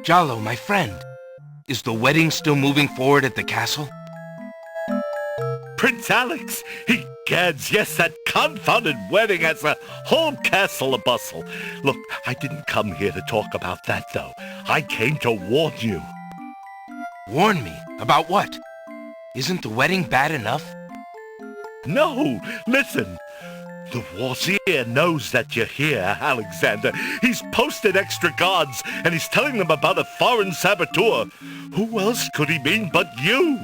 Jollo, my friend, is the wedding still moving forward at the castle? Prince Alex, egads, yes, that confounded wedding has a whole castle a-bustle. Look, I didn't come here to talk about that, though. I came to warn you. Warn me? About what? Isn't the wedding bad enough? No, listen. The Wazir knows that you're here, Alexander. He's posted extra guards, and he's telling them about a foreign saboteur. Who else could he mean but you?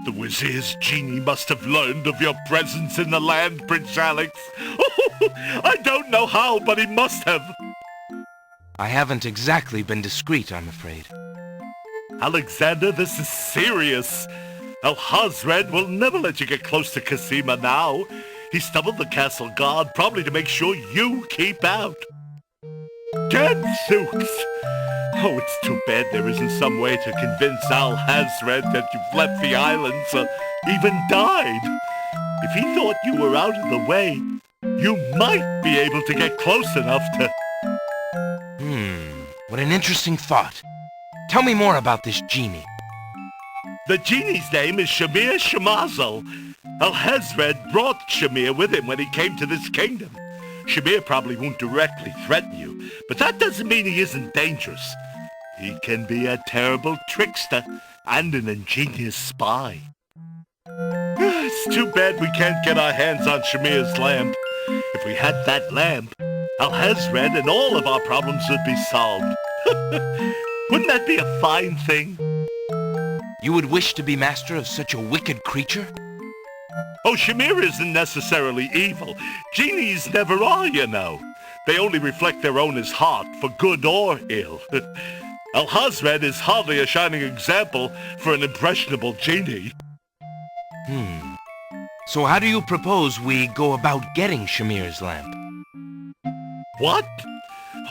The Wazir's genie must have learned of your presence in the land, Prince Alex. I don't know how, but he must have. I haven't exactly been discreet, I'm afraid. Alexander, this is serious. Alhazred will never let you get close to Casima now. He stumbled the castle guard, probably to make sure you keep out. Gadzooks! Oh, it's too bad there isn't some way to convince Alhazred that you've left the islands or even died. If he thought you were out of the way, you might be able to get close enough to... What an interesting thought. Tell me more about this genie. The genie's name is Shamir Shamazel. Alhazred brought Shamir with him when he came to this kingdom. Shamir probably won't directly threaten you, but that doesn't mean he isn't dangerous. He can be a terrible trickster and an ingenious spy. It's too bad we can't get our hands on Shamir's lamp. If we had that lamp, Alhazred and all of our problems would be solved. Wouldn't that be a fine thing? You would wish to be master of such a wicked creature? Oh, Shamir isn't necessarily evil. Genies never are, you know. They only reflect their owner's heart, for good or ill. Alhazred is hardly a shining example for an impressionable genie. So how do you propose we go about getting Shamir's lamp? What?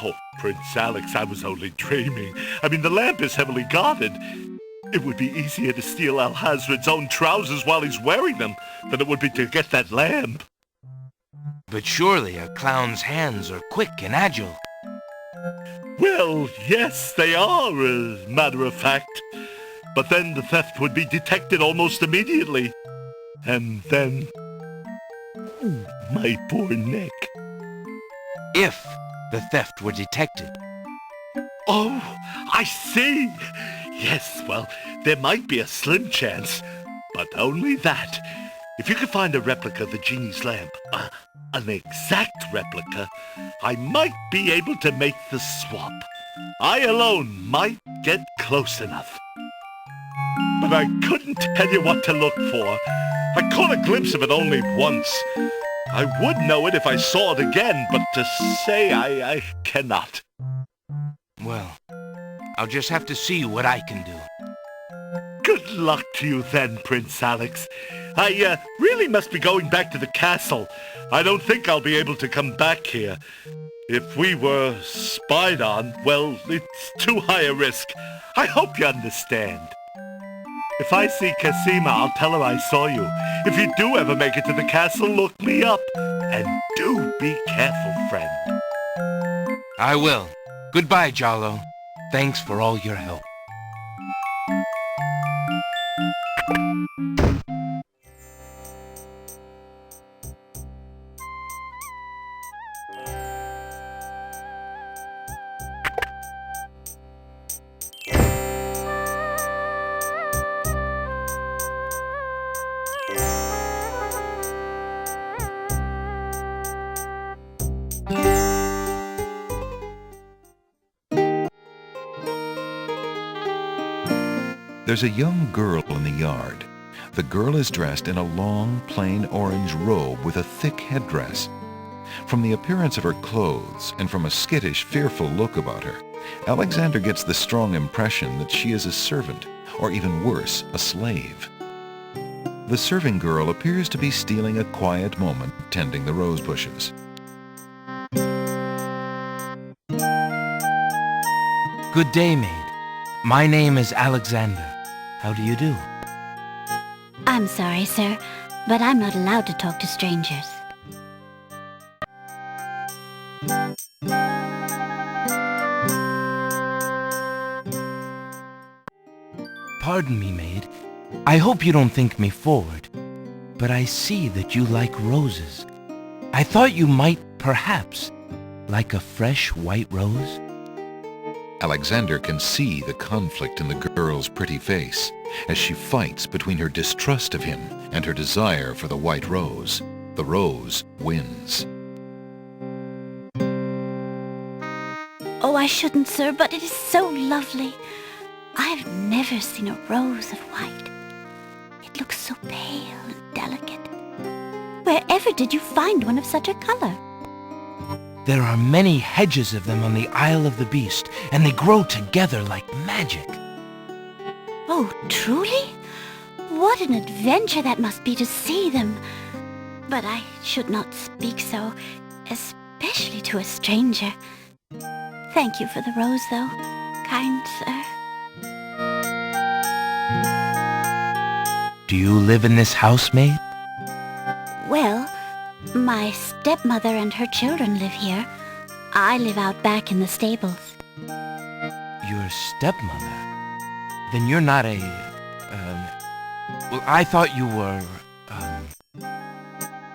Oh, Prince Alex, I was only dreaming. I mean, the lamp is heavily guarded. It would be easier to steal Alhazred's own trousers while he's wearing them than it would be to get that lamp. But surely a clown's hands are quick and agile. Well, yes, they are, as a matter of fact. But then the theft would be detected almost immediately. And then... my poor neck. If the theft were detected. Oh, I see. Yes, well, there might be a slim chance, but only that. If you could find a replica of the genie's lamp, an exact replica, I might be able to make the swap. I alone might get close enough. But I couldn't tell you what to look for. I caught a glimpse of it only once. I would know it if I saw it again, but to say I cannot. Well, I'll just have to see what I can do. Good luck to you then, Prince Alex. I really must be going back to the castle. I don't think I'll be able to come back here. If we were spied on, well, it's too high a risk. I hope you understand. If I see Casima, I'll tell her I saw you. If you do ever make it to the castle, look me up. And do be careful, friend. I will. Goodbye, Jollo. Thanks for all your help. There's a young girl in the yard. The girl is dressed in a long, plain orange robe with a thick headdress. From the appearance of her clothes and from a skittish, fearful look about her, Alexander gets the strong impression that she is a servant, or even worse, a slave. The serving girl appears to be stealing a quiet moment tending the rose bushes. Good day, maid. My name is Alexander. How do you do? I'm sorry, sir, but I'm not allowed to talk to strangers. Pardon me, maid. I hope you don't think me forward, but I see that you like roses. I thought you might, perhaps, like a fresh white rose. Alexander can see the conflict in the girl's pretty face as she fights between her distrust of him and her desire for the white rose. The rose wins. Oh, I shouldn't, sir, but it is so lovely. I've never seen a rose of white. It looks so pale and delicate. Wherever did you find one of such a color? There are many hedges of them on the Isle of the Beast, and they grow together like magic. Oh, truly? What an adventure that must be to see them. But I should not speak so, especially to a stranger. Thank you for the rose, though, kind sir. Do you live in this house, maid? Well, my stepmother and her children live here. I live out back in the stables. Your stepmother? Then you're not a... well, I thought you were...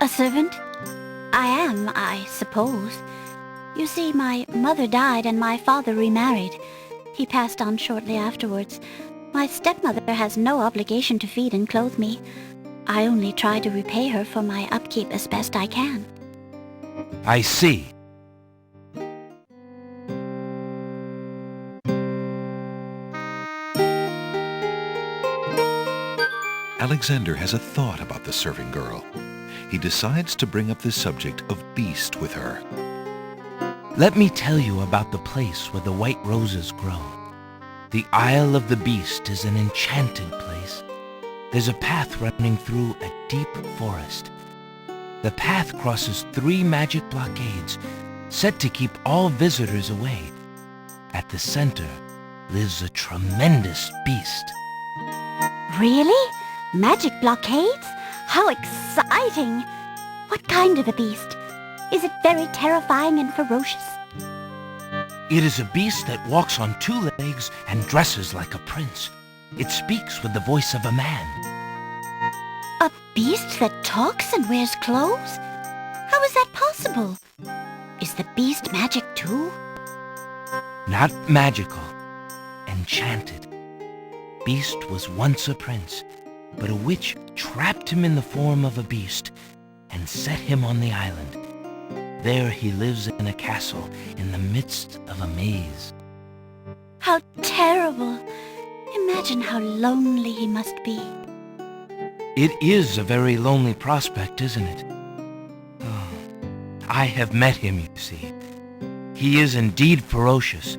A servant? I am, I suppose. You see, my mother died and my father remarried. He passed on shortly afterwards. My stepmother has no obligation to feed and clothe me. I only try to repay her for my upkeep as best I can. I see. Alexander has a thought about the serving girl. He decides to bring up the subject of Beast with her. Let me tell you about the place where the white roses grow. The Isle of the Beast is an enchanted place. There's a path running through a deep forest. The path crosses 3 magic blockades, set to keep all visitors away. At the center lives a tremendous beast. Really? Magic blockades? How exciting! What kind of a beast? Is it very terrifying and ferocious? It is a beast that walks on 2 legs and dresses like a prince. It speaks with the voice of a man. A beast that talks and wears clothes? How is that possible? Is the beast magic too? Not magical, enchanted. Beast was once a prince, but a witch trapped him in the form of a beast and set him on the island. There he lives in a castle in the midst of a maze. How terrible! Imagine how lonely he must be. It is a very lonely prospect, isn't it? Oh, I have met him, you see. He is indeed ferocious,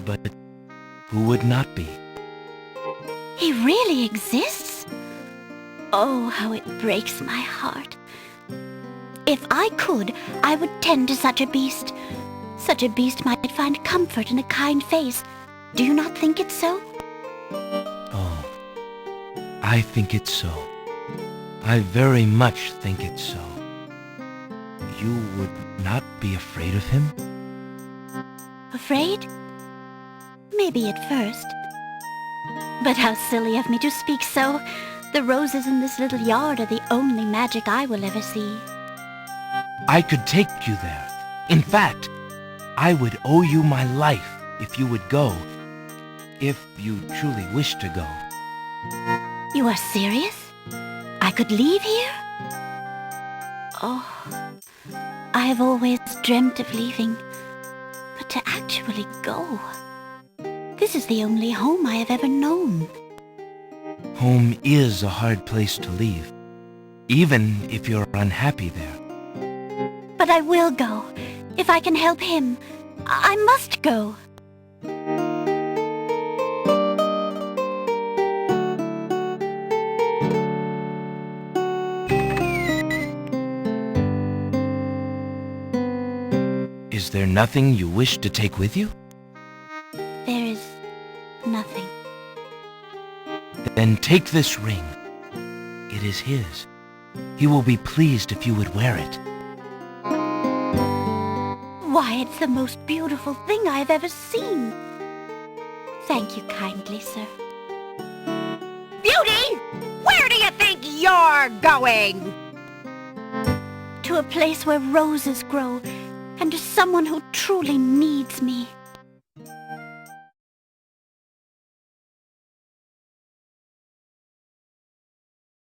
but who would not be? He really exists? Oh, how it breaks my heart. If I could, I would tend to such a beast. Such a beast might find comfort in a kind face. Do you not think it so? Oh, I think it's so. I very much think it's so. You would not be afraid of him? Afraid? Maybe at first. But how silly of me to speak so. The roses in this little yard are the only magic I will ever see. I could take you there. In fact, I would owe you my life if you would go. If you truly wish to go. You are serious? I could leave here? Oh, I have always dreamt of leaving. But to actually go... This is the only home I have ever known. Home is a hard place to leave, even if you're unhappy there. But I will go. If I can help him, I must go. Is there nothing you wish to take with you? There is nothing. Then take this ring. It is his. He will be pleased if you would wear it. Why, it's the most beautiful thing I have ever seen. Thank you kindly, sir. Judy! Where do you think you're going? To a place where roses grow, and to someone who truly needs me.